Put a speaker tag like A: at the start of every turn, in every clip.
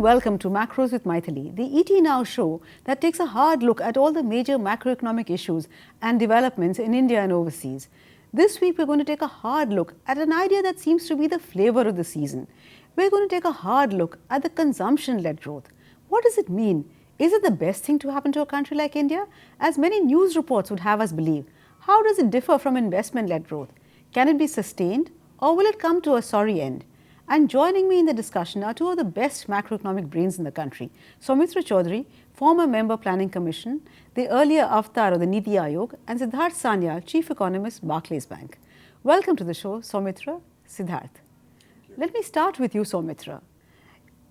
A: welcome to Macros with Mythili, the ET Now show that takes a hard look at all the major macroeconomic issues and developments in India and overseas. This week we're going to take a hard look at an idea that seems to be the flavor of the season. We're going to take a hard look at the consumption-led growth. What does it mean? Is it the best thing to happen to a country like India? As many news reports would have us believe. How does it differ from investment-led growth? Can it be sustained or will it come to a sorry end? And joining me in the discussion are two of the best macroeconomic brains in the country. Saumitra Chaudhari, former member Planning Commission, the earlier avatar of the Niti Aayog, and Siddhartha Sanyal, Chief Economist, Barclays Bank. Welcome to the show, Saumitra, Siddhartha. Let me start with you, Saumitra.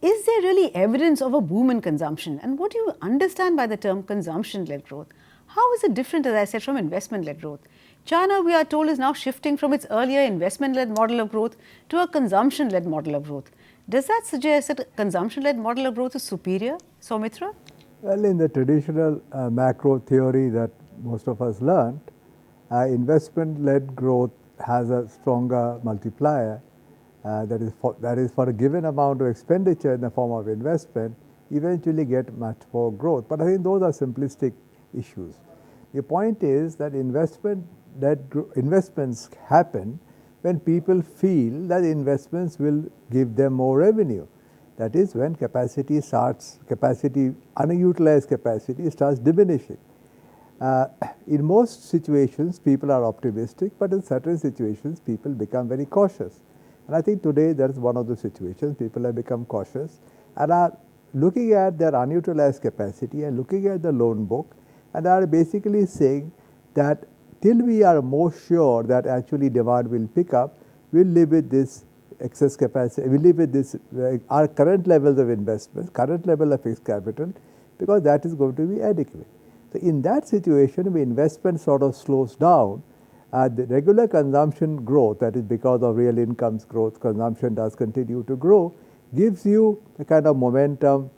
A: Is there really evidence of a boom in consumption? And what do you understand by the term consumption-led growth? How is it different, as I said, from investment-led growth? China, we are told, is now shifting from its earlier investment-led model of growth to a consumption-led model of growth. Does that suggest that a consumption-led model of growth is superior, Saumitra?
B: Well, in the traditional macro theory that most of us learned, investment-led growth has a stronger multiplier. That is for a given amount of expenditure in the form of investment, eventually get much more growth. But I think those are simplistic issues. The point is that investments happen when people feel that investments will give them more revenue. That is when unutilized capacity starts diminishing. In most situations, people are optimistic, but in certain situations, people become very cautious. And I think today that is one of the situations. People have become cautious and are looking at their unutilized capacity and looking at the loan book and are basically saying that till we are more sure that actually demand will pick up, we'll live with this excess capacity, we'll live with this our current levels of investments, current level of fixed capital, because that is going to be adequate. So in that situation, when investment sort of slows down, the regular consumption growth, that is because of real incomes growth, consumption does continue to grow, gives you a kind of momentum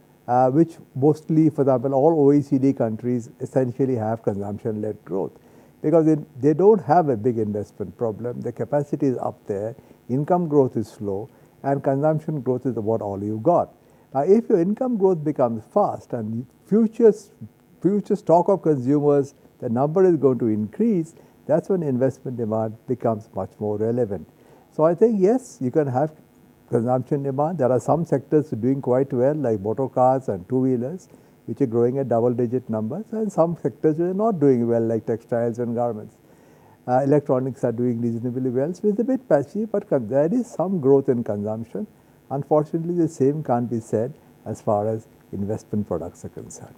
B: which mostly, for example, all OECD countries essentially have consumption-led growth. Because they don't have a big investment problem, the capacity is up there, income growth is slow, and consumption growth is about all you got. Now, if your income growth becomes fast and future stock of consumers, the number is going to increase, that's when investment demand becomes much more relevant. So I think, yes, you can have consumption demand. There are some sectors doing quite well, like motor cars and two-wheelers, which are growing at double-digit numbers, and some sectors are not doing well, like textiles and garments. Electronics are doing reasonably well, so it's a bit patchy, but there is some growth in consumption. Unfortunately, the same can't be said as far as investment products are concerned.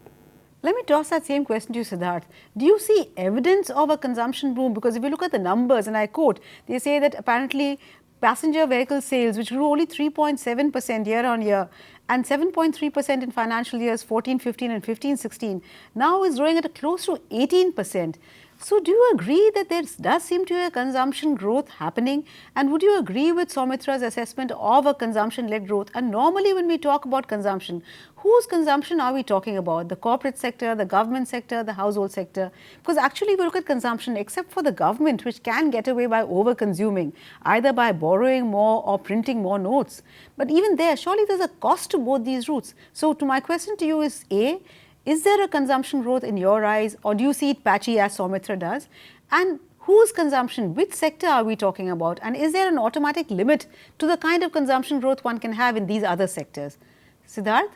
A: Let me toss that same question to you, Siddhartha. Do you see evidence of a consumption boom? Because if you look at the numbers, and I quote, they say that apparently passenger vehicle sales, which grew only 3.7% year on year and 7.3% in financial years 14-15 and 15-16, now is growing at a close to 18%. So do you agree that there does seem to be a consumption growth happening? And would you agree with Saumitra's assessment of a consumption-led growth? And normally when we talk about consumption, whose consumption are we talking about? The corporate sector, the government sector, the household sector? Because actually if we look at consumption, except for the government, which can get away by over-consuming, either by borrowing more or printing more notes. But even there, surely there's a cost to both these routes. So to my question to you is, A, is there a consumption growth in your eyes, or do you see it patchy as Saumitra does? And whose consumption, which sector are we talking about? And is there an automatic limit to the kind of consumption growth one can have in these other sectors? Siddhartha?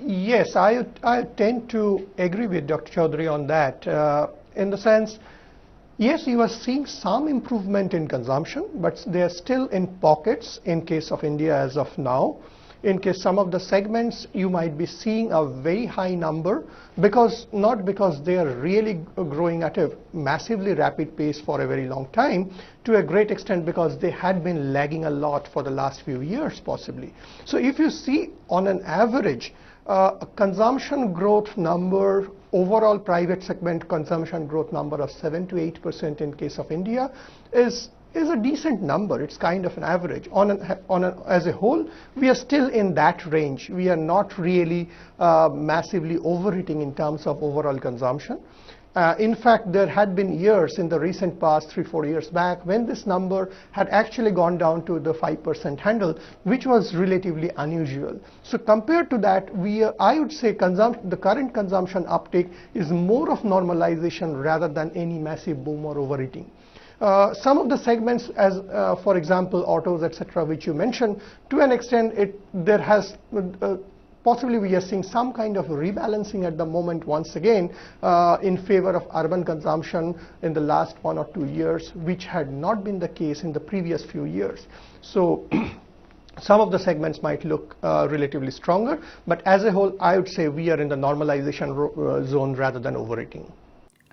C: Yes, I tend to agree with Dr. Chaudhary on that, in the sense, yes, you are seeing some improvement in consumption, but they are still in pockets in case of India as of now. In case some of the segments, you might be seeing a very high number, not because they are really growing at a massively rapid pace for a very long time, to a great extent because they had been lagging a lot for the last few years possibly. So if you see on an average, a consumption growth number, overall private segment consumption growth number of 7 to 8% in case of India is a decent number. It's kind of an average. As a whole, we are still in that range. We are not really massively overheating in terms of overall consumption. In fact, there had been years in the recent past, 3-4 years back, when this number had actually gone down to the 5% handle, which was relatively unusual. So compared to that, I would say the current consumption uptake is more of normalization rather than any massive boom or overeating. Some of the segments, as for example autos, etc., which you mentioned, to an extent there has possibly we are seeing some kind of rebalancing at the moment once again in favor of urban consumption in the last 1 or 2 years, which had not been the case in the previous few years. So some of the segments might look relatively stronger, but as a whole I would say we are in the normalization zone rather than overeating.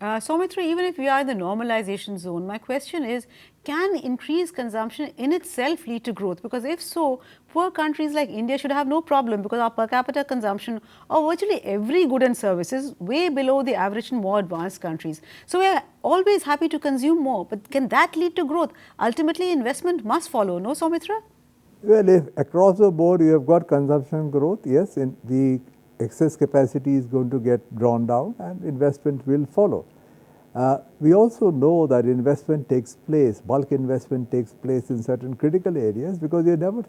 A: Saumitra, even if we are in the normalization zone, my question is, can increased consumption in itself lead to growth? Because if so, poor countries like India should have no problem, because our per capita consumption of virtually every good and service is way below the average in more advanced countries. So we are always happy to consume more, but can that lead to growth? Ultimately, investment must follow, no, Saumitra?
B: Well, if across the board you have got consumption growth, yes, in the excess capacity is going to get drawn down and investment will follow. We also know that investment takes place, bulk investment takes place in certain critical areas, because you're never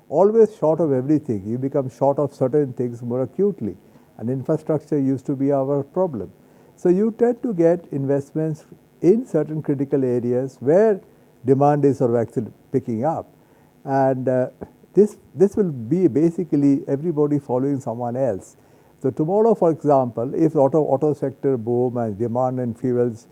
B: always short of everything. You become short of certain things more acutely, and infrastructure used to be our problem. So you tend to get investments in certain critical areas where demand is sort of actually picking up, and this will be basically everybody following someone else. So tomorrow, for example, if auto sector boom and demand and fuels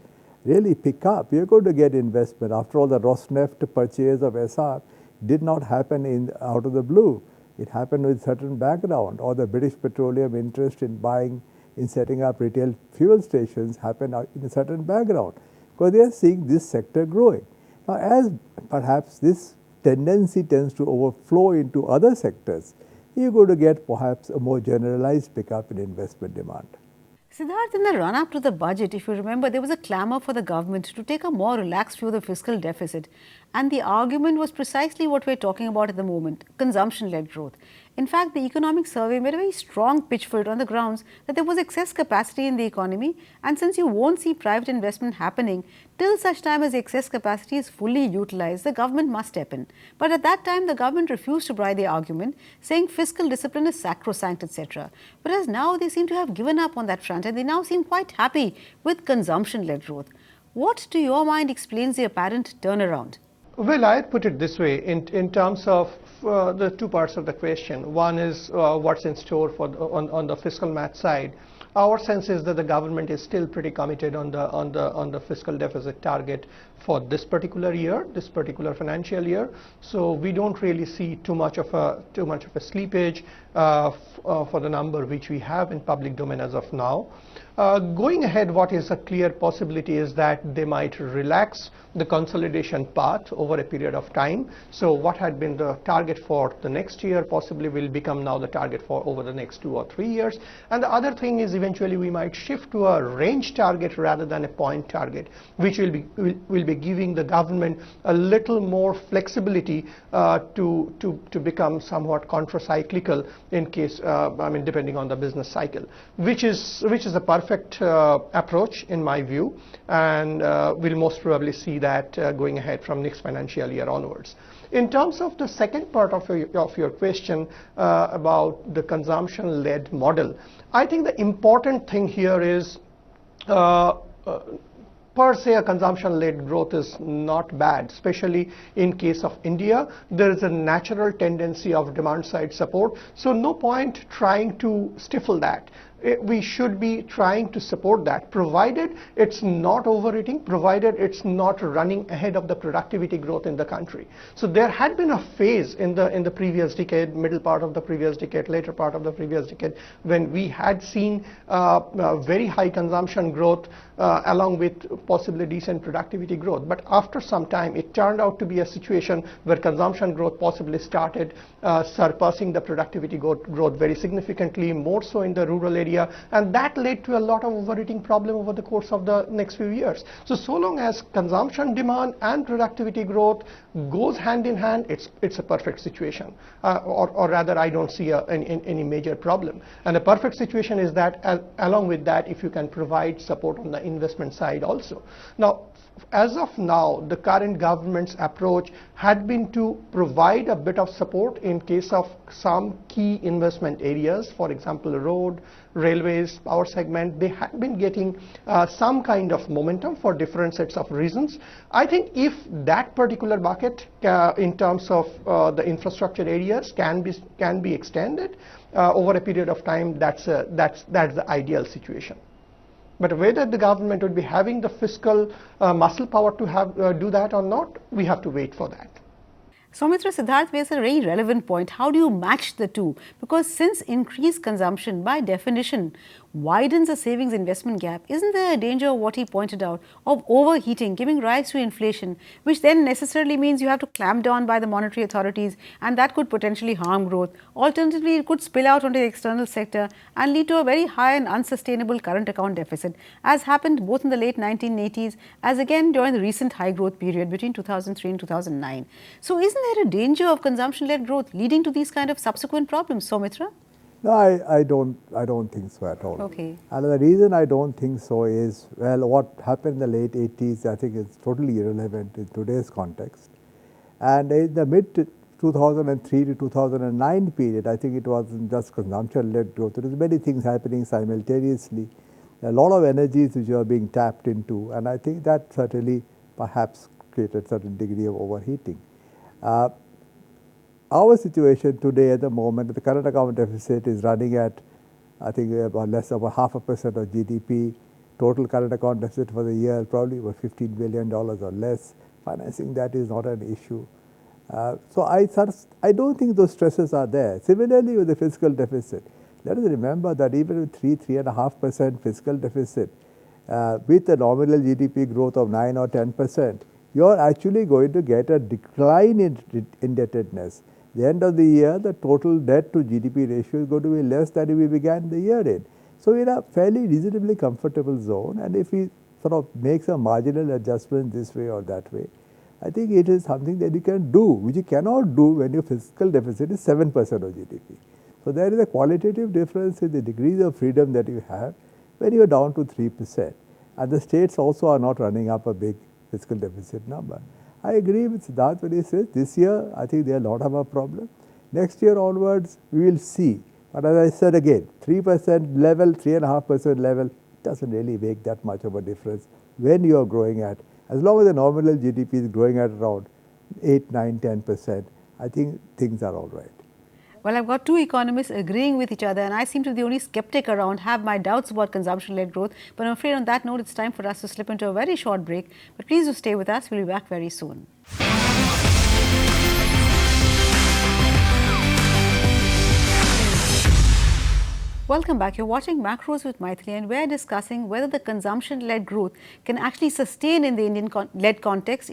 B: really pick up, you're going to get investment. After all, the Rosneft purchase of SR did not happen out of the blue. It happened with certain background, or the British Petroleum interest in setting up retail fuel stations happened in a certain background, because they are seeing this sector growing. Now, as perhaps this tendency tends to overflow into other sectors, you're going to get perhaps a more generalized pickup in investment demand.
A: Siddhartha, in the run-up to the budget, if you remember, there was a clamour for the government to take a more relaxed view of the fiscal deficit. And the argument was precisely what we're talking about at the moment, consumption-led growth. In fact, the economic survey made a very strong pitch for it on the grounds that there was excess capacity in the economy, and since you won't see private investment happening till such time as the excess capacity is fully utilized, the government must step in. But at that time, the government refused to buy the argument, saying fiscal discipline is sacrosanct, etc. Whereas now they seem to have given up on that front, and they now seem quite happy with consumption-led growth. What, to your mind, explains the apparent turnaround?
C: Well, I'd put it this way in terms of the two parts of the question. One is what's in store for on the fiscal math side. Our sense is that the government is still pretty committed on the fiscal deficit target for this particular year, this particular financial year. So we don't really see too much of a slippage for the number which we have in public domain as of now. Going ahead, what is a clear possibility is that they might relax the consolidation path over a period of time. So what had been the target for the next year possibly will become now the target for over the next 2 or 3 years. And the other thing is eventually we might shift to a range target rather than a point target, which will be giving the government a little more flexibility to become somewhat contra-cyclical in case, depending on the business cycle, which is a perfect approach in my view, and we'll most probably see that going ahead from next financial year onwards. In terms of the second part of your question about the consumption-led model, I think the important thing here is per se a consumption-led growth is not bad, especially in case of India. There is a natural tendency of demand-side support, so no point trying to stifle that. We should be trying to support that, provided it's not overeating, provided it's not running ahead of the productivity growth in the country. So there had been a phase in the previous decade, middle part of the previous decade, later part of the previous decade, when we had seen very high consumption growth along with possibly decent productivity growth. But after some time, it turned out to be a situation where consumption growth possibly started surpassing the productivity growth very significantly, more so in the rural area, and that led to a lot of overeating problem over the course of the next few years. So long as consumption demand and productivity growth goes hand in hand, it's a perfect situation, or rather I don't see any major problem. And the perfect situation is that along with that, if you can provide support on the investment side also. Now, as of now, the current government's approach had been to provide a bit of support in case of some key investment areas, for example, road, railways, power segment. They had been getting some kind of momentum for different sets of reasons. I think if that particular bucket in terms of the infrastructure areas can be extended over a period of time, that's the ideal situation. But whether the government would be having the fiscal muscle power to do that or not, we have to wait for that.
A: Saumitra, Siddhartha makes a very relevant point. How do you match the two? Because since increased consumption by definition widens the savings investment gap, isn't there a danger of what he pointed out of overheating, giving rise to inflation, which then necessarily means you have to clamp down by the monetary authorities, and that could potentially harm growth. Alternatively, it could spill out onto the external sector and lead to a very high and unsustainable current account deficit, as happened both in the late 1980s as again during the recent high growth period between 2003 and 2009. So isn't there a danger of consumption-led growth leading to these kind of subsequent problems, Saumitra?
B: No, I don't think so at all.
A: Okay.
B: And the reason I don't think so is, well, what happened in the late 80s, I think is totally irrelevant in today's context. And in the mid 2003 to 2009 period, I think it wasn't just consumption-led growth. There was many things happening simultaneously. A lot of energies which are being tapped into, and I think that certainly perhaps created a certain degree of overheating. Our situation today at the moment, the current account deficit is running at, I think, about less than 0.5% of GDP. Total current account deficit for the year probably about $15 billion or less. Financing that is not an issue. So I don't think those stresses are there. Similarly with the fiscal deficit, let us remember that even with 3.5% fiscal deficit, with a nominal GDP growth of 9 or 10%, you are actually going to get a decline in indebtedness. The end of the year, the total debt to GDP ratio is going to be less than we began the year in. So we are in a fairly reasonably comfortable zone, and if we sort of make some marginal adjustment this way or that way, I think it is something that you can do, which you cannot do when your fiscal deficit is 7% of GDP. So there is a qualitative difference in the degrees of freedom that you have when you are down to 3%. And the states also are not running up a big fiscal deficit number. I agree with Siddhartha when he says this year I think they are not have a problem. Next year onwards we will see. But as I said again, 3% level, 3.5% level doesn't really make that much of a difference when you are growing at, as long as the nominal GDP is growing at around 8, 9, 10%, I think things are all right.
A: Well, I've got two economists agreeing with each other, and I seem to be the only skeptic around, have my doubts about consumption-led growth. But I'm afraid on that note, it's time for us to slip into a very short break. But please do stay with us. We'll be back very soon. Welcome back. You're watching Macros with Mythili, and we're discussing whether the consumption-led growth can actually sustain in the Indian context,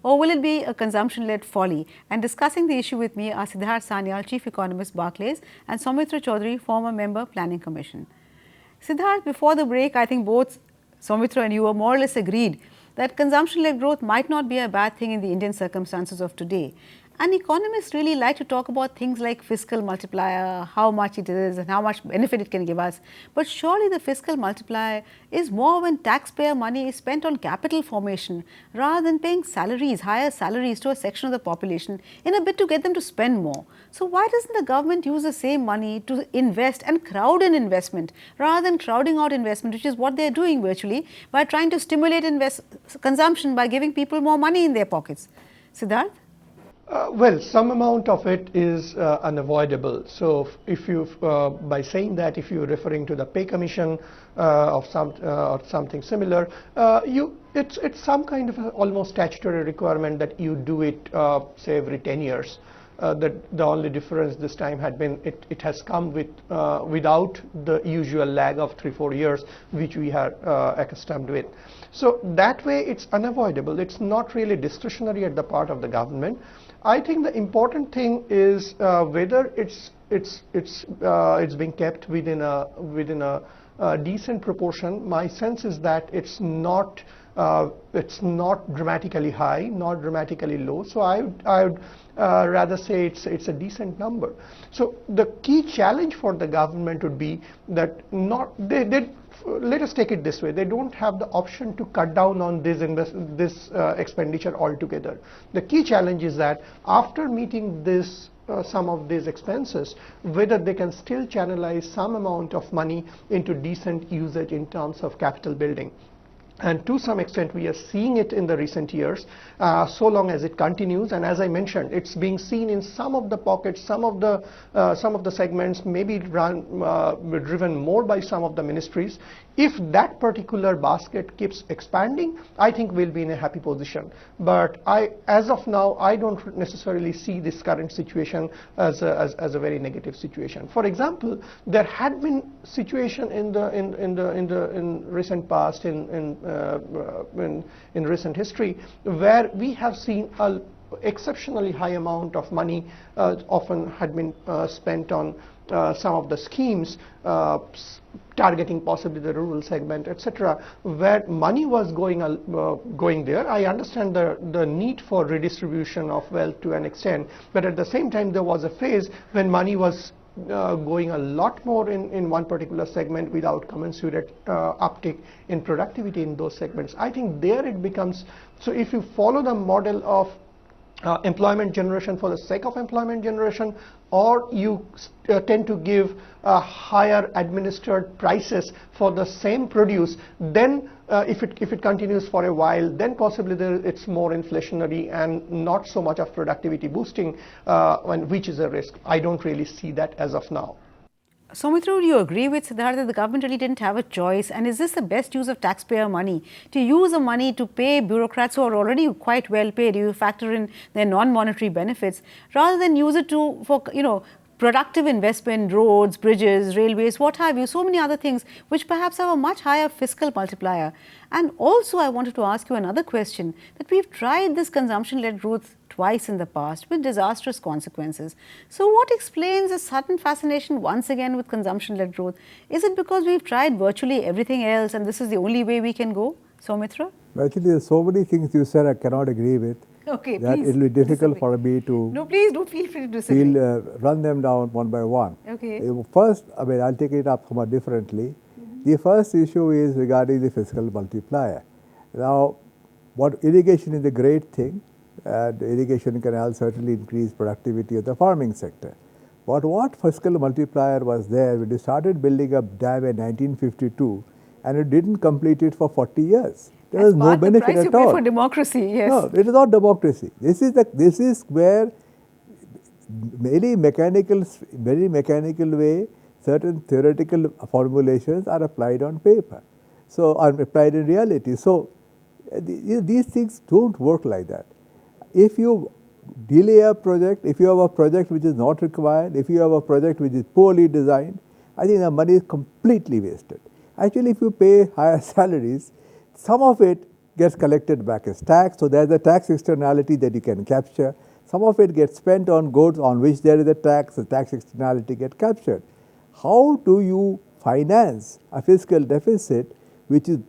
A: or will it be a consumption-led folly? And discussing the issue with me are Siddhartha Sanyal, Chief Economist, Barclays, and Saumitra Chaudhari, former member, Planning Commission. Siddhartha, before the break, I think both Saumitra and you were more or less agreed that consumption-led growth might not be a bad thing in the Indian circumstances of today. And economists really like to talk about things like fiscal multiplier, how much it is and how much benefit it can give us. But surely the fiscal multiplier is more when taxpayer money is spent on capital formation rather than paying salaries, higher salaries to a section of the population in a bid to get them to spend more. So why doesn't the government use the same money to invest and crowd in investment rather than crowding out investment, which is what they are doing virtually by trying to stimulate consumption by giving people more money in their pockets? Siddhartha?
C: Well, some amount of it is unavoidable. So, if you, by saying that, if you're referring to the pay commission or something similar, it's some kind of almost statutory requirement that you do it, say, every 10 years. The only difference this time had been it has come with without the usual lag of 3-4 years, which we are accustomed with. So that way, it's unavoidable. It's not really discretionary at the part of the government. I think the important thing is whether it's being kept within a decent proportion. My sense is that it's not It's not dramatically high, not dramatically low. So I would rather say it's a decent number. So the key challenge for the government would be that let us take it this way, they don't have the option to cut down on this expenditure altogether. The key challenge is that after meeting this some of these expenses, whether they can still channelize some amount of money into decent usage in terms of capital building. And to some extent we are seeing it in the recent years, so long as it continues. And as I mentioned, it's being seen in some of the pockets, some of the segments, maybe driven more by some of the ministries. If that particular basket keeps expanding, I think we'll be in a happy position. But as of now, I don't necessarily see this current situation as a very negative situation. For example, there had been situation in recent past, in recent history, where we have seen a exceptionally high amount of money often had been spent on some of the schemes targeting possibly the rural segment, etc., where money was going there. I understand the need for redistribution of wealth to an extent, but at the same time there was a phase when money was going a lot more in one particular segment without commensurate uptick in productivity in those segments. I think there it becomes, so if you follow the model of employment generation for the sake of employment generation, or you tend to give higher administered prices for the same produce, then if it continues for a while, then possibly it's more inflationary and not so much of productivity boosting, which is a risk. I don't really see that as of now.
A: Saumitra, would you agree with Siddhartha that the government really didn't have a choice? And is this the best use of taxpayer money, to use the money to pay bureaucrats who are already quite well paid? You factor in their non-monetary benefits, rather than use it for productive investment, roads, bridges, railways, what have you, so many other things which perhaps have a much higher fiscal multiplier. And also I wanted to ask you another question, that we've tried this consumption-led growth twice in the past with disastrous consequences. So what explains the sudden fascination once again with consumption-led growth? Is it because we've tried virtually everything else and this is the only way we can go? Saumitra?
B: Actually, there's so many things you said I cannot agree with.
A: Okay,
B: that
A: please.
B: It will be difficult for me to
A: No, please do feel free to disagree.
B: run them down one by one.
A: Okay.
B: First, I'll take it up somewhat differently. The first issue is regarding the fiscal multiplier. Now, irrigation is a great thing. The irrigation canal certainly increased productivity of the farming sector. But what fiscal multiplier was there when you started building up dam in 1952 and it didn't complete it for 40 years? There is no benefit at all.
A: The price you pay for democracy, yes.
B: No, it is not democracy. This is where very mechanical way certain theoretical formulations are applied on paper, so are applied in reality. So these things don't work like that. If you delay a project, if you have a project which is not required, if you have a project which is poorly designed, I think the money is completely wasted. Actually, if you pay higher salaries, some of it gets collected back as tax, so there is a tax externality that you can capture. Some of it gets spent on goods on which there is a tax, the tax externality gets captured. How do you finance a fiscal deficit which is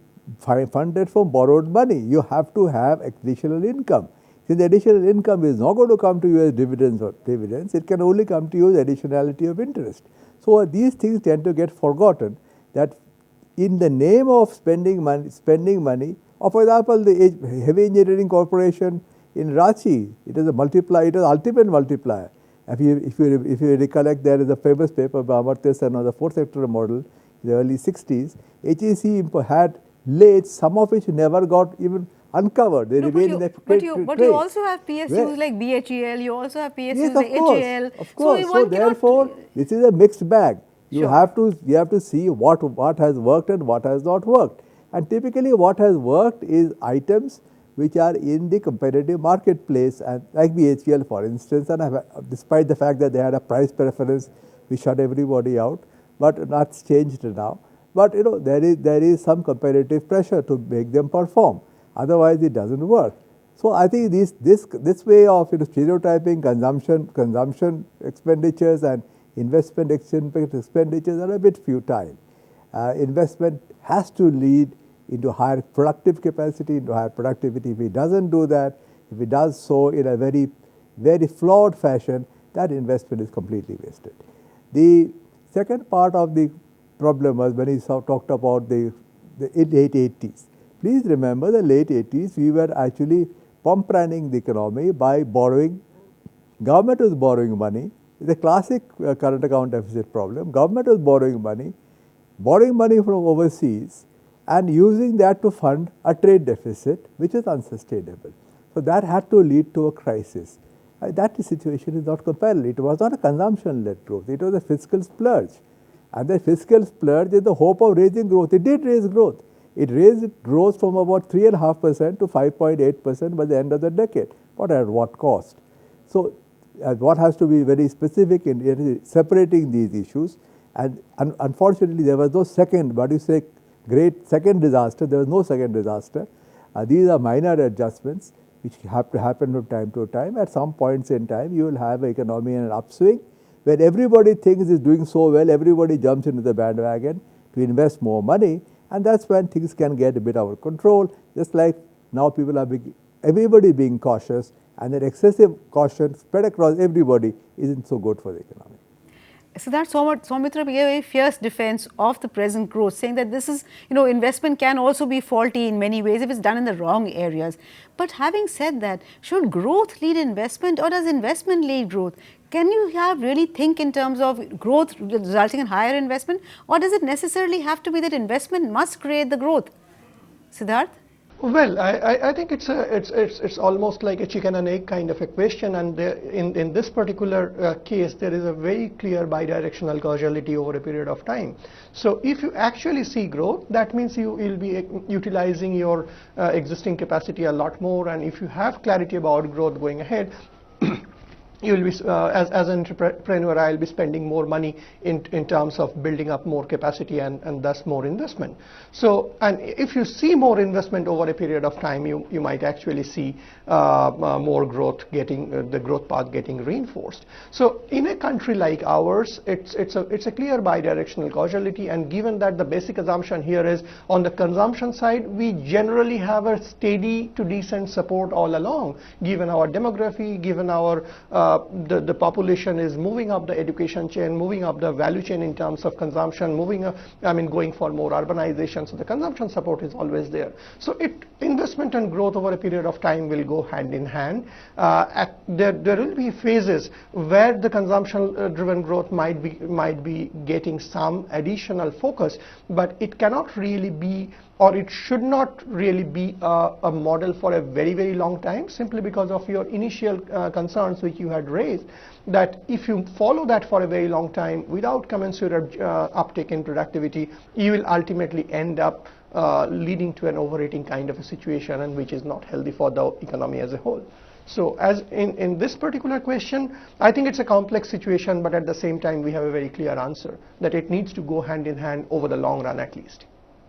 B: funded from borrowed money? You have to have additional income. Since the additional income is not going to come to you as dividends, it can only come to you as additionality of interest. So these things tend to get forgotten, that in the name of spending money, or for example, the heavy engineering corporation in Ranchi, it is a multiplier, it is ultimate multiplier. If you recollect, there is a famous paper by Amartya Sen on the fourth sector model in the early 60s. HEC had lathes, some of which never got even uncovered. They remain in the
A: But you also have PSUs like BHEL, you also have PSUs like HAL.
B: Of course. So therefore, this is a mixed bag. You have to see what has worked and what has not worked. And typically what has worked is items which are in the competitive marketplace, and like BHEL for instance, and despite the fact that they had a price preference which shut everybody out, but that's changed now. But there is some competitive pressure to make them perform. Otherwise, it doesn't work. So I think this way of stereotyping consumption expenditures and investment expenditures are a bit futile. Investment has to lead into higher productive capacity, into higher productivity. If he doesn't do that, if he does so in a very, very flawed fashion, that investment is completely wasted. The second part of the problem was when he talked about the late 80s. Please remember the late 80s, we were actually pump running the economy by borrowing. Government was borrowing money. It's a classic current account deficit problem. Government was borrowing money from overseas and using that to fund a trade deficit, which is unsustainable. So that had to lead to a crisis. That situation is not comparable. It was not a consumption-led growth. It was a fiscal splurge. And the fiscal splurge is the hope of raising growth. It did raise growth. It raised growth from about 3.5% to 5.8% by the end of the decade. But at what cost? So what has to be very specific in separating these issues. And unfortunately, there was no second, great second disaster. There was no second disaster. These are minor adjustments which have to happen from time to time. At some points in time, you will have an economy in an upswing where everybody thinks is doing so well, everybody jumps into the bandwagon to invest more money, and that's when things can get a bit out of control. Just like now people are everybody being cautious, and that excessive caution spread across everybody isn't so good for the economy.
A: So that's Saumitra gave a very fierce defense of the present growth, saying that this is, investment can also be faulty in many ways if it's done in the wrong areas. But having said that, should growth lead investment or does investment lead growth? Can you really think in terms of growth resulting in higher investment, or does it necessarily have to be that investment must create the growth? Siddhartha?
C: Well, I think it's almost like a chicken and egg kind of a question, and in this particular case, there is a very clear bidirectional causality over a period of time. So if you actually see growth, that means you will be utilizing your existing capacity a lot more, and if you have clarity about growth going ahead, you will be, as an entrepreneur, I will be spending more money in terms of building up more capacity and thus more investment. So, and if you see more investment over a period of time, you might actually see more growth the growth path getting reinforced. So in a country like ours, it's a clear bidirectional causality, and given that the basic assumption here is on the consumption side, we generally have a steady to decent support all along, given our demography, given our the population is moving up the education chain, moving up the value chain in terms of consumption, going for more urbanization. So the consumption support is always there. So investment and growth over a period of time will go hand in hand. There will be phases where the consumption-driven growth might be getting some additional focus, but it cannot really be, or it should not really be a model for a very, very long time, simply because of your initial concerns which you had raised, that if you follow that for a very long time without commensurate uptake in productivity, you will ultimately end up leading to an overeating kind of a situation, and which is not healthy for the economy as a whole. So as in this particular question, I think it's a complex situation, but at the same time we have a very clear answer that it needs to go hand in hand over the long run at least.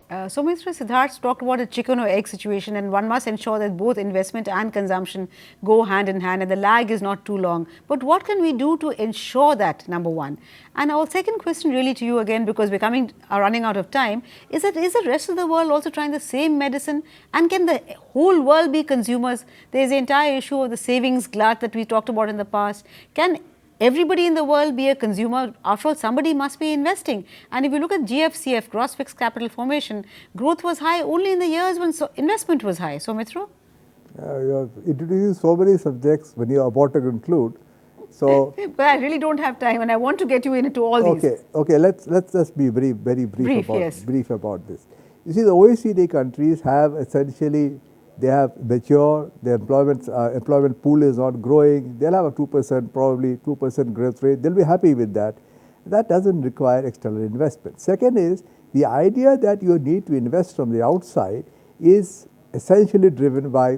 A: Mr. Siddhartha talked about a chicken or egg situation, and one must ensure that both investment and consumption go hand in hand and the lag is not too long. But what can we do to ensure that, number one? And our second question really to you again, because we're running out of time, is the rest of the world also trying the same medicine? And can the whole world be consumers? There's the entire issue of the savings glut that we talked about in the past. Can everybody in the world be a consumer? After all, somebody must be investing. And if you look at GFCF, gross fixed capital formation, growth was high only in the years when investment was high. So, Saumitra?
B: You're introducing so many subjects when you're about to conclude. So,
A: but I really don't have time, and I want to get you into all these.
B: Okay. Let's just be very brief about this. You see, the OECD countries have essentially, they have mature, their employment pool is not growing, they'll have a 2%, probably 2% growth rate, they'll be happy with that. That doesn't require external investment. Second is, the idea that you need to invest from the outside is essentially driven by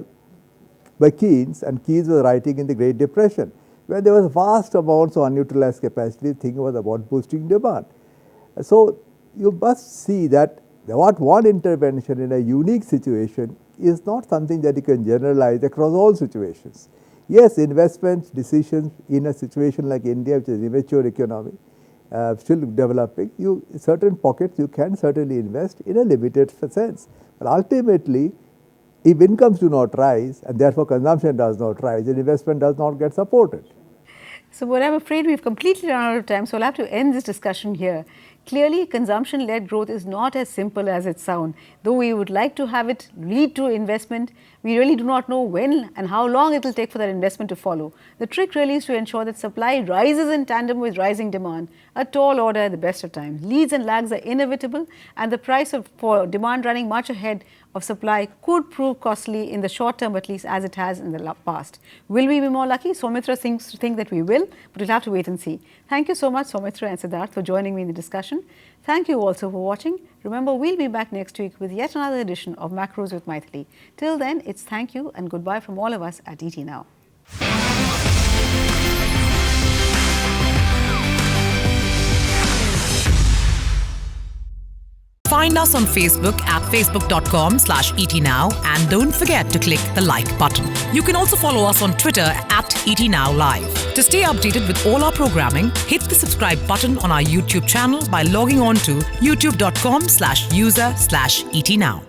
B: Keynes, and Keynes was writing in the Great Depression, where there was vast amounts of unutilized capacity. Thinking was about boosting demand. So you must see that one intervention in a unique situation is not something that you can generalize across all situations. Yes, investment decisions in a situation like India, which is a mature economy, still developing, certain pockets you can certainly invest in a limited sense. But ultimately, if incomes do not rise and therefore consumption does not rise, then investment does not get supported.
A: So, but I'm afraid we've completely run out of time, so I'll have to end this discussion here. Clearly, consumption-led growth is not as simple as it sounds. Though we would like to have it lead to investment, we really do not know when and how long it will take for that investment to follow. The trick really is to ensure that supply rises in tandem with rising demand, a tall order at the best of times. Leads and lags are inevitable, and the price for demand running much ahead of supply could prove costly in the short term, at least, as it has in the past. Will we be more lucky? Saumitra seems to think that we will, but we'll have to wait and see. Thank you so much, Saumitra and Siddhartha, for joining me in the discussion. Thank you also for watching. Remember, we'll be back next week with yet another edition of Macros with Mythili. Till then, it's thank you and goodbye from all of us at ET Now.
D: Find us on Facebook at facebook.com/ETNow and don't forget to click the like button. You can also follow us on Twitter at ETNowLive. To stay updated with all our programming, hit the subscribe button on our YouTube channel by logging on to youtube.com/user/ETNow.